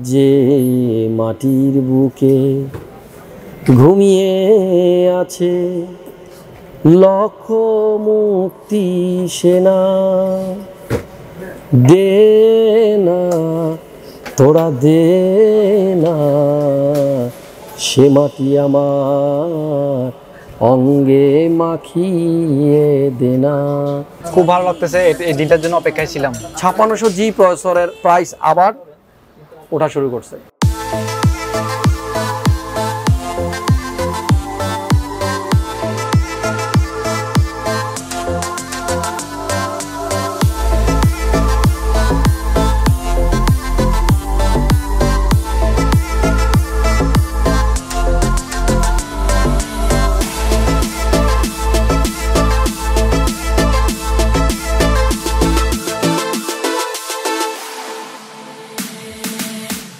যে মাটির বুকে ঘুমিয়ে আছে লক্ষ মুক্তি সেনা, দে না তোরা দে না সে মাটি আমার অঙ্গে মাখিয়ে দে না। খুব ভালো লাগতেছে, এই দিনটার জন্য অপেক্ষায় ছিলাম। 5600G প্রসেসরের প্রাইস আবার ওঠা শুরু করছে।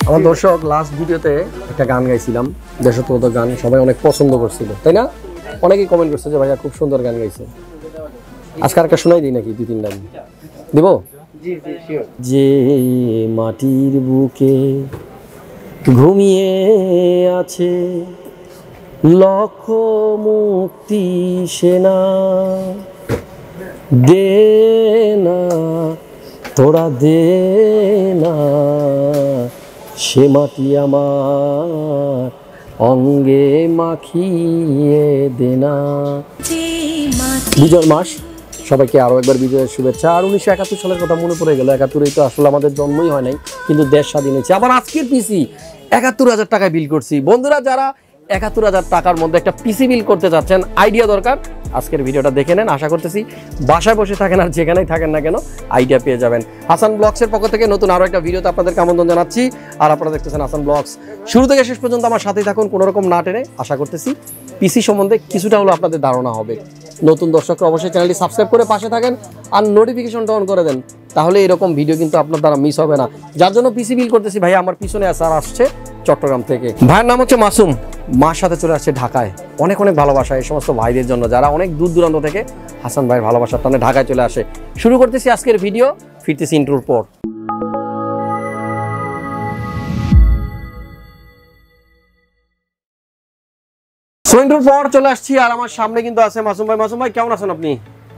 আমার দর্শক লাস্ট ভিডিওতে একটা গান গাইছিলাম, দেশাত্মবোধক গান, সবাই অনেক পছন্দ করছিল, তাই না? অনেকেই কমেন্ট করছে যে ভাইয়া খুব সুন্দর গান গাইছে। আজকে একটা শোনাই দিই নাকি 2-3 লাইন দিব? যে মাটির বুকে ঘুমিয়ে আছে লক্ষ মুক্তি সেনা, দে না তোরা দে না সে মাটি আমার অঙ্গে মাখিয়ে দে না। বিজয় মাস, সবাইকে আরও একবার বিজয়ের শুভেচ্ছা। আর 1971 সালের কথা মনে পড়ে গেল। 71-এই তো আসলে আমাদের জন্মই হয় নাই, কিন্তু দেশ স্বাধীন হয়েছে। আবার আজকের পিসি 71,000 টাকায় বিল করছি। বন্ধুরা, যারা 71,000 টাকার মধ্যে একটা পিসি বিল করতে চাচ্ছেন, আইডিয়া দরকার, আজকের ভিডিওটা দেখে নেন। আশা করতেছি বাসায় বসে থাকেন আর যেখানেই থাকেন না কেন আইডিয়া পেয়ে যাবেন। হাসান ব্লগসের পক্ষ থেকে নতুন আরও একটা ভিডিওতে আপনাদেরকে আমন্ত্রণ জানাচ্ছি। আর আপনারা দেখতেছেন হাসান ব্লগস। শুরু থেকে শেষ পর্যন্ত আমার সাথেই থাকুন, কোনো রকম না টেনে। আশা করতেছি পিসি সম্বন্ধে কিছুটা হলো আপনাদের ধারণা হবে। নতুন দর্শকরা অবশ্যই চ্যানেলটি সাবস্ক্রাইব করে পাশে থাকেন আর নোটিফিকেশনটা অন করে দেন, তাহলে এরকম ভিডিও কিন্তু আপনার দ্বারা মিস হবে না। যার জন্য পিসি বিল করতেছি, ভাই আমার পিছনে স্যার আসছে চট্টগ্রাম থেকে। ভাইয়ের নাম হচ্ছে মাসুম, মার সাথে চলে আসছে ঢাকায়। অনেক অনেক ভালোবাসা এই সমস্ত ভাইদের জন্য যারা অনেক দূর দূরান্ত থেকে হাসান ভাইয়ের ভালোবাসার টানে ঢাকায় চলে আসে। শুরু করতেছি আজকের ভিডিও, ফিরতেছি ইন্ট্রোর পর। ইন্ট্রোর পর চলে আসছি আর আমার সামনে কিন্তু আছে মাসুম ভাই। মাসুম ভাই, কেমন আছেন আপনি?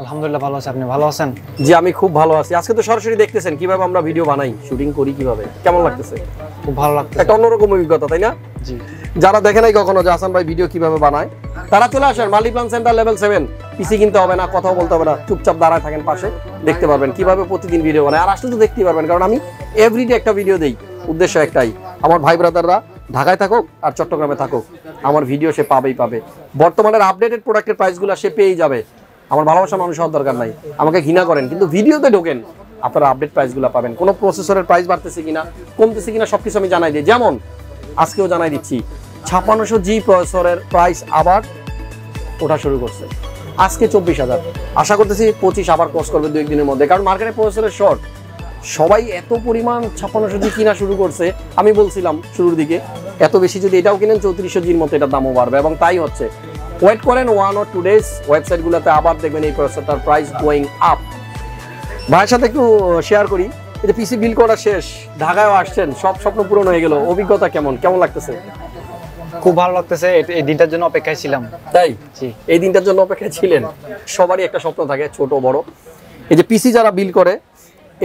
আলহামদুলিল্লাহ ভালো আছি, আপনি ভালো আছেন? জি, আমি খুব ভালো আছি। আজকে তো সরাসরি দেখতেছেন কিভাবে আমরা ভিডিও বানাই, শুটিং করি, কিভাবে কেমন লাগতেছে? খুব ভালো লাগতেছে, একটা অন্যরকম অভিজ্ঞতা, তাই না? জি। যারা দেখে নাই কখনো যে হাসান ভাই ভিডিও কিভাবে বানায়, তারা চলে আসেন মাল্টিপ্লান সেন্টার লেভেল 7। পিসি কিনতে হবে না, কথাও বলতে হবে না, চুপচাপ দাঁড়ায় থাকেন পাশে, দেখতে পারবেন কিভাবে প্রতিদিন ভিডিও বানায়। আর আসলে তো দেখতেই পারবেন, কারণ আমি এভরিডে একটা ভিডিও দেই। উদ্দেশ্য একটাই, আমার ভাই ব্রাদাররা ঢাকায় থাকুক আর চট্টগ্রামে থাকুক, আমার ভিডিও সে পাবেই পাবে। বর্তমানের আপডেটেড প্রোডাক্টের প্রাইসগুলো সে পেয়েই যাবে। আমার ভালোবাসা মানুষ হওয়ার দরকার নাই, আমাকে ঘৃণা করেন কিন্তু ভিডিওতে ঢোকেন, আপনারা আপডেট প্রাইসগুলো পাবেন। কোনো প্রসেসরের প্রাইস বাড়তেছে কিনা, কমতেছে কিনা, সবকিছু আমি জানাই দিই। যেমন আজকেও জানাই দিচ্ছি, 5600G প্রসেসরের প্রাইস আবার ওঠা শুরু করছে। আজকে 24,000, আশা করতেছি 25 আবার ক্রস করবে 2-1 দিনের মধ্যে, কারণ মার্কেটে প্রসেসরের শর্ট। সবাই এত পরিমাণ 5600G কিনা শুরু করছে। আমি বলছিলাম শুরুর দিকে, এত বেশি যদি এটাও কিনেন 3400Gর মতো এটার দামও বাড়বে, এবং তাই হচ্ছে। ওয়েট করেন 1 or 2 days, ওয়েবসাইটগুলোতে আবার দেখবেন এই প্রসেসরটার প্রাইস গোয়িং আপ। ভাইয়ের সাথে একটু শেয়ার করি, এই যে পিসি বিল করা শেষ, ঢাকায়ও আসছেন, সব স্বপ্ন পূরণ হয়ে গেল। অভিজ্ঞতা কেমন লাগতেছে? খুব ভালো লাগতেছে, এই দিনটার জন্য অপেক্ষায় ছিলাম। তাই? জি, এই দিনটার জন্য অপেক্ষায় ছিলেন। সবারই একটা স্বপ্ন থাকে, ছোট বড়। এই যে পিসি যারা বিল করে,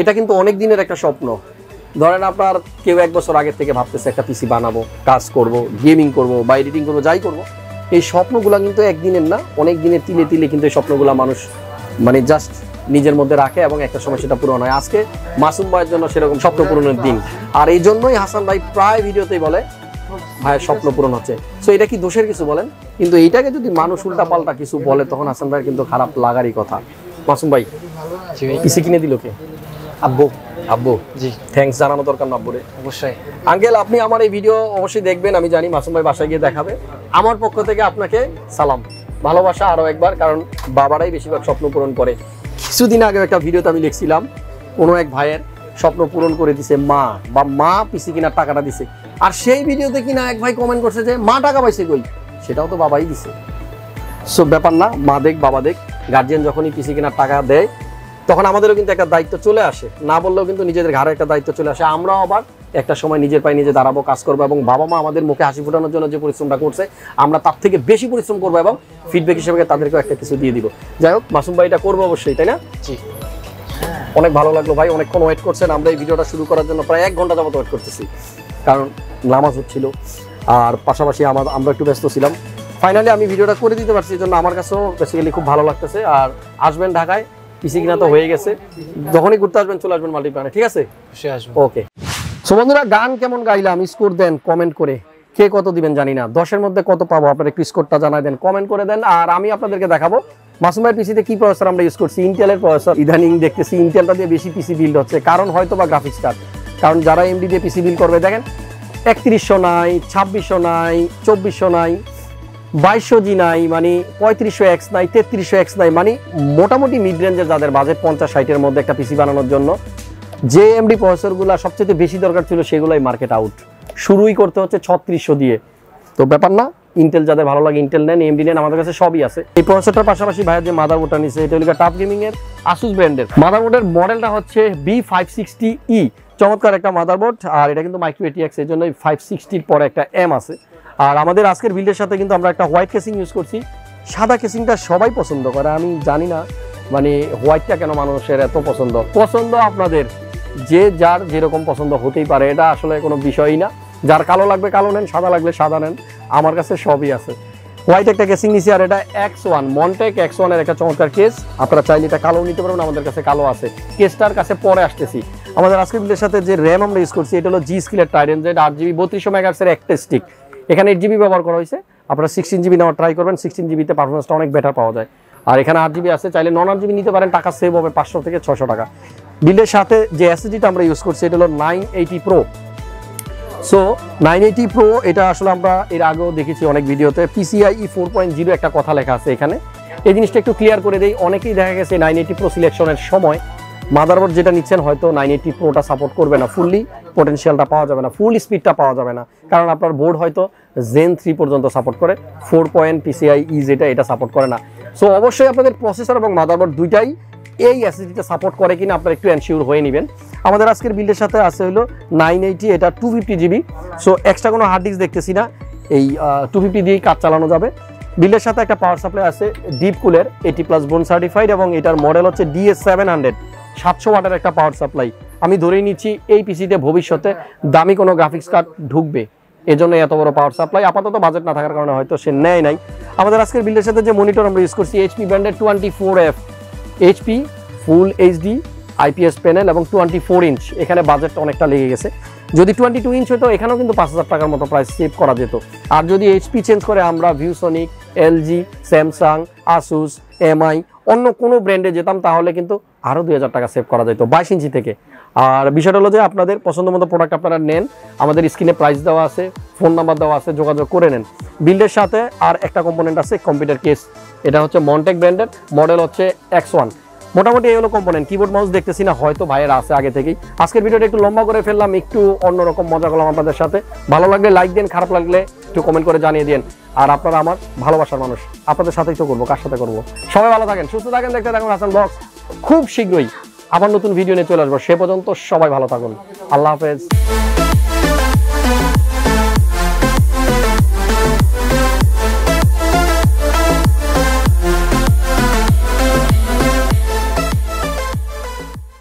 এটা কিন্তু অনেক দিনের একটা স্বপ্ন। ধরেন আপনার কেউ 1 বছর আগে থেকে ভাবতেছে একটা পিসি বানাবো, কাজ করব, গেমিং করব বা এডিটিং করবো, যাই করব। এই স্বপ্নগুলো কিন্তু একদিনের না, অনেক দিনের তিলে তিলে কিন্তু এই স্বপ্নগুলো মানুষ মানে জাস্ট নিজের মধ্যে রাখে এবং একটা সময় সেটা পূরণ হয়। আজকে মাসুম ভাইয়ের জন্য সেরকম স্বপ্ন পূরণের দিন। আর এই জন্যই হাসান ভাই প্রায় ভিডিওতেই বলে ভাইয়ের স্বপ্ন পূরণ হচ্ছে। সো এটা কি দোষের কিছু বলেন? কিন্তু এইটাকে যদি মানুষ উল্টা পাল্টা কিছু বলে, তখন হাসান ভাইয়ের কিন্তু খারাপ লাগারই কথা। মাসুম ভাই, পিসি কিনে দিল কে? আব্বু। আব্বু? জি। থ্যাঙ্কস জানানো দরকার না আব্বুরে? অবশ্যই। আঙ্কেল, আপনি আমার এই ভিডিও অবশ্যই দেখবেন, আমি জানি। মাসুম ভাই বাসায় গিয়ে দেখাবে। আমার পক্ষ থেকে আপনাকে সালাম, ভালোবাসা আরো একবার, কারণ বাবারাই বেশিরভাগ স্বপ্ন পূরণ করে। কিছুদিন আগে একটা ভিডিওতে আমি লিখছিলাম, কোনো এক ভাইয়ের স্বপ্ন পূরণ করে দিছে মা, বা মা পিসি কিনার টাকাটা দিছে। আর সেই ভিডিওতে কিনা এক ভাই কমেন্ট করছে যে মা টাকা পাইছে কই, সেটাও তো বাবাই দিছে। সো ব্যাপার না, মা দেখ বাবা দেখ, গার্জিয়ান যখনই পিসি কেনার টাকা দেয় তখন আমাদেরও কিন্তু একটা দায়িত্ব চলে আসে, না বললেও কিন্তু নিজেদের ঘাড়ে একটা দায়িত্ব চলে আসে। আমরাও আবার একটা সময় নিজের পায়ে নিজে দাঁড়াবো, কাজ করবো এবং বাবা মা আমাদের মুখে হাসি ফোটানোর জন্য যে পরিশ্রমটা করছে আমরা তার থেকে বেশি পরিশ্রম করবো এবং ফিডব্যাক হিসেবে তাদেরকেও একটা কিছু দিয়ে দিব। যাই হোক, মাসুম ভাই এটা করবো অবশ্যই, তাই না? জি। অনেক ভালো লাগলো ভাই, অনেকক্ষণ ওয়েট করছেন। আমরা এই ভিডিওটা শুরু করার জন্য প্রায় 1 ঘন্টা যাবত ওয়েট করতেছি, কারণ নামাজ হচ্ছিল আর পাশাপাশি আমরা একটু ব্যস্ত ছিলাম। ফাইনালি আমি ভিডিওটা করে দিতে পারছি, এই জন্য আমার কাছেও বেসিক্যালি খুব ভালো লাগতেছে। আর আসবেন ঢাকায়, পিসি কিনা তো হয়ে গেছে, যখনই ঘুরতে আসবেন চলে আসবেন মাল্টিপ্লানে, ঠিক আছে? ওকে। সো বন্ধুরা, গান কেমন গাইলাম স্কোর দেন কমেন্ট করে। কে কত দিবেন জানি না, 10-এর মধ্যে কত পাবো আপনারা একটু স্কোরটা জানাই দেন, কমেন্ট করে দেন। আর আমি আপনাদেরকে দেখাবো মাসুম ভাইয়ের পিসিতে কি প্রসেসর আমরা ইউজ করছি। ইন্টেলের প্রসেসর, ইদানিং দেখতেছি ইন্টেলটা দিয়ে বেশি পিসি বিল্ড হচ্ছে, কারণ হয়তো বা গ্রাফিক্স কার্ড। কারণ যারা এমডি দিয়ে পিসি বিল্ড করবে, দেখেন 3100 নাই, 2600 নাই, 2400 নাই, 2200G নাই, মানে 3500X নাই, 3300X নাই, মানে মোটামুটি মিড রেঞ্জের যাদের বাজেট 50-60-এর মধ্যে একটা পিসি বানানোর জন্য যে এমডি প্রসেসরগুলো সবচেয়ে বেশি দরকার ছিল সেগুলাই মার্কেট আউট। শুরুই করতে হচ্ছে 3600 দিয়ে। তো ব্যাপার না, ইন্টেল যাদের ভালো লাগে ইন্টেল নেন, এমডি নেন, আমাদের কাছে সবই আছে। এই প্রসেসরটার পাশাপাশি ভাইয়ের যে মাদারবোর্ডটা নিচ্ছে, এটা হলো টাফ গেমিং এর আসুস ব্র্যান্ডের মাদারবোর্ডের মডেলটা হচ্ছে B560E। চমৎকার একটা মাদারবোর্ড, আর এটা কিন্তু মাইক্রো ATX, এর জন্য 560-র পরে একটা M আছে। আর আমাদের আজকের বিল্ডের সাথে কিন্তু আমরা একটা হোয়াইট কেসিং ইউজ করছি। সাদা কেসিংটা সবাই পছন্দ করে, আমি জানি না মানে হোয়াইটটা কেন মানুষের এত পছন্দ আপনাদের, যে যার যেরকম পছন্দ হতেই পারে, এটা আসলে কোনো বিষয়ই না। যার কালো লাগবে কালো নেন, সাদা লাগবে সাদা নেন, আমার কাছে সবই আছে। হোয়াইট একটা কেসিং নিছি, আর এটা X1 মন্টেক X1 এর একটা চমৎকার কেস। আপনারা চাইলে এটা কালো নিতে পারবেন, আমাদের কাছে কালো আছে। কেসটার কাছে পরে আসতেছি। আমাদের আজকের বিল্ডের সাথে যে র্যাম আমরা ইউজ করছি, এটা হলো G-Skill Trident Z 8GB 3200 MHz এর একটা স্টিক। এখানে 8GB ব্যবহার করা হয়েছে, আপনারা 16GB নেওয়ার ট্রাই করবেন, 16GB-তে পারফরমেন্সটা অনেক বেটার পাওয়া যায়। আর এখানে 8GB আছে, চাইলে 9-8GB নিতে পারেন, টাকা সেভ হবে 500 থেকে 600 টাকা। বিল্ডের সাথে যে SSD-টা আমরা ইউজ করছি, এটা হলো 980 Pro। সো 980 Pro, এটা আসলে আমরা এর আগেও দেখেছি অনেক ভিডিওতে। PCIe 4.0 একটা কথা লেখা আছে এখানে, এই জিনিসটা একটু ক্লিয়ার করে দেই। অনেকেই দেখা গেছে 980 Pro সিলেকশনের সময় মাদারবোর্ড যেটা নিচ্ছেন হয়তো 980 Proটা সাপোর্ট করবে না, ফুললি পোটেনশিয়ালটা পাওয়া যাবে না, ফুল স্পিডটা পাওয়া যাবে না, কারণ আপনার বোর্ড হয়তো Zen 3 পর্যন্ত সাপোর্ট করে, 4 PCIe যেটা সাপোর্ট করে না। সো অবশ্যই আপনাদের প্রসেসর এবং মাদারবোর্ড দুইটাই এই SSD-টা সাপোর্ট করে কিনা আপনারা একটু এনশিওর হয়ে নেবেন। আমাদের আজকের বিল্ডের সাথে আছে হলো 980, এটা 250GB। সো এক্সট্রা কোনো হার্ড ডিস্ক দেখতেছি না, এই 250 দিয়েই কাজ চালানো যাবে। বিল্ডের সাথে একটা পাওয়ার সাপ্লাই আছে ডিপকুলের 80+ বোন সার্টিফাইড, এবং এটার মডেল হচ্ছে DS700, 700 ওয়াটের একটা পাওয়ার সাপ্লাই। আমি ধরেই নিচ্ছি এই পিসিতে ভবিষ্যতে দামি কোনো গ্রাফিক্স কার্ড ঢুকবে, এজন্য এত বড় পাওয়ার সাপ্লাই। আপাতত বাজেট না থাকার কারণে হয়তো সে নেয় নাই। আমাদের আজকের বিল্ডের সাথে যে মনিটর আমরা ইউজ করছি, HP ব্র্যান্ডের 24F HP ফুল HD IPS প্যানেল এবং 24 ইঞ্চ। এখানে বাজেটটা অনেকটা লেগে গেছে। যদি 22 ইঞ্চ হতো এখানেও কিন্তু 5000 টাকার মতো প্রাইস সেভ করা যেত। আর যদি HP চেঞ্জ করে আমরা ViewSonic, LG, Samsung, Asus, MI অন্য কোনো ব্র্যান্ডে যেতাম, তাহলে কিন্তু আরও 2000 টাকা সেভ করা যেত 22 ইঞ্চি থেকে। আর বিষয়টা হলো যে আপনাদের পছন্দ মতো প্রোডাক্ট আপনারা নেন, আমাদের স্ক্রিনে প্রাইস দেওয়া আছে, ফোন নাম্বার দেওয়া আছে, যোগাযোগ করে নেন। বিল্ডের সাথে আর একটা কম্পোনেন্ট আছে কম্পিউটার কেস, এটা হচ্ছে মন্টেক ব্র্যান্ডের, মডেল হচ্ছে X1। মোটামুটি এই হলো কম্পোনেন্ট। কিবোর্ড মাউস দেখতেছি না, হয়তো ভাইয়ের আছে আগে থেকেই। আজকের ভিডিওটা একটু লম্বা করে ফেললাম, একটু অন্যরকম মজা করলাম আপনাদের সাথে। ভালো লাগলে লাইক দেন, খারাপ লাগলে একটু কমেন্ট করে জানিয়ে দিন। আর আপনারা আমার ভালোবাসার মানুষ, আপনাদের সাথেই তো করবো, কার সাথে করবো। সবাই ভালো থাকেন, সুস্থ থাকেন, দেখতে থাকুন হাসান ব্লগস। খুব শীঘ্রই আবার নতুন ভিডিও নিয়ে চলে আসবো, সে পর্যন্ত সবাই ভালো থাকুন। আল্লাহ হাফেজ।